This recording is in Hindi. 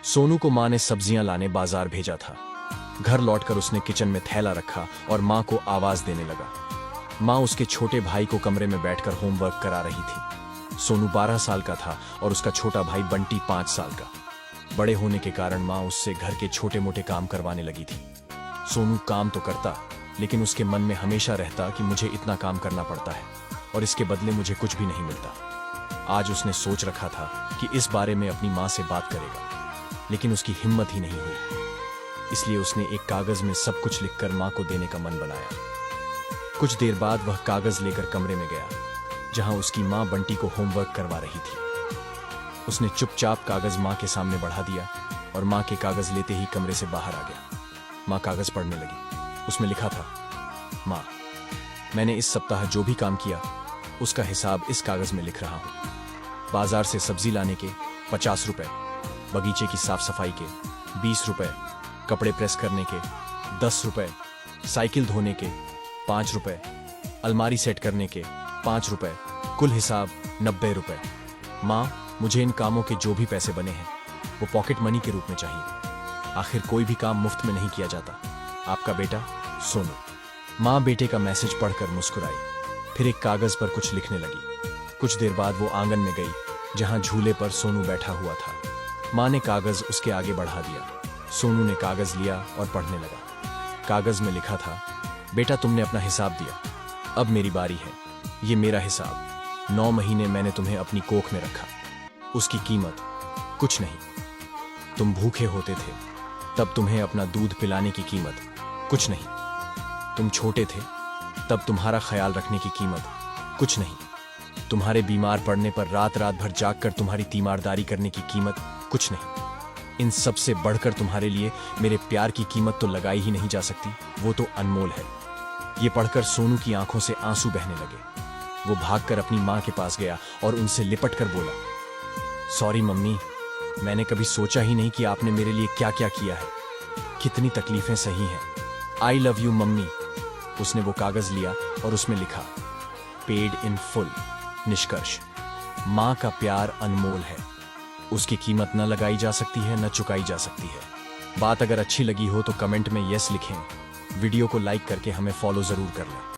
सोनू को माँ ने सब्जियां लाने बाजार भेजा था। घर लौटकर उसने किचन में थैला रखा और माँ को आवाज देने लगा। माँ उसके छोटे भाई को कमरे में बैठकर होमवर्क करा रही थी। सोनू 12 साल का था और उसका छोटा भाई बंटी 5 साल का। बड़े होने के कारण माँ उससे घर के छोटे मोटे काम करवाने लगी थी। सोनू काम तो करता, लेकिन उसके मन में हमेशा रहता कि मुझे इतना काम करना पड़ता है और इसके बदले मुझे कुछ भी नहीं मिलता। आज उसने सोच रखा था कि इस बारे में अपनी माँ से बात करेगा, लेकिन उसकी हिम्मत ही नहीं हुई। इसलिए उसने एक कागज में सब कुछ लिखकर माँ को देने का मन बनाया। कुछ देर बाद वह कागज लेकर कमरे में गया, जहां उसकी माँ बंटी को होमवर्क करवा रही थी। उसने चुपचाप कागज माँ के सामने बढ़ा दिया और माँ के कागज लेते ही कमरे से बाहर आ गया। माँ कागज पढ़ने लगी। उसमें लिखा था, माँ, मैंने इस सप्ताह जो भी काम किया उसका हिसाब इस कागज में लिख रहा हूँ। बाजार से सब्जी लाने के 50 रुपए, बगीचे की साफ सफाई के 20 रुपए, कपड़े प्रेस करने के 10 रुपए, साइकिल धोने के 5 रुपए, अलमारी सेट करने के 5 रुपए, कुल हिसाब 90 रुपए। माँ, मुझे इन कामों के जो भी पैसे बने हैं वो पॉकेट मनी के रूप में चाहिए। आखिर कोई भी काम मुफ्त में नहीं किया जाता। आपका बेटा सोनू। माँ बेटे का मैसेज पढ़कर मुस्कुराई, फिर एक कागज पर कुछ लिखने लगी। कुछ देर बाद वो आंगन में गई, जहां झूले पर सोनू बैठा हुआ था। माँ ने कागज उसके आगे बढ़ा दिया। सोनू ने कागज लिया और पढ़ने लगा। कागज में लिखा था, बेटा, तुमने अपना हिसाब दिया, अब मेरी बारी है। ये मेरा हिसाब। 9 महीने मैंने तुम्हें अपनी कोख में रखा, उसकी कीमत कुछ नहीं। तुम भूखे होते थे, तब तुम्हें अपना दूध पिलाने की कीमत कुछ नहीं। तुम छोटे थे, तब तुम्हारा ख्याल रखने की कीमत कुछ नहीं। तुम्हारे बीमार पड़ने पर रात रात भर जागकर तुम्हारी तीमारदारी करने की कीमत कुछ नहीं। इन सब से बढ़कर तुम्हारे लिए मेरे प्यार की कीमत तो लगाई ही नहीं जा सकती, वो तो अनमोल है। ये पढ़कर सोनू की आंखों से आंसू बहने लगे। वो भागकर अपनी माँ के पास गया और उनसे लिपट कर बोला, सॉरी मम्मी, मैंने कभी सोचा ही नहीं कि आपने मेरे लिए क्या क्या किया है। कितनी तकलीफें सही हैं। I love you mummy. उसने वो कागज लिया और उसमें लिखा, पेड इन फुल। निष्कर्ष, माँ का प्यार अनमोल है। उसकी कीमत न लगाई जा सकती है, न चुकाई जा सकती है। बात अगर अच्छी लगी हो तो कमेंट में यस लिखें। वीडियो को लाइक करके हमें फॉलो जरूर कर लें।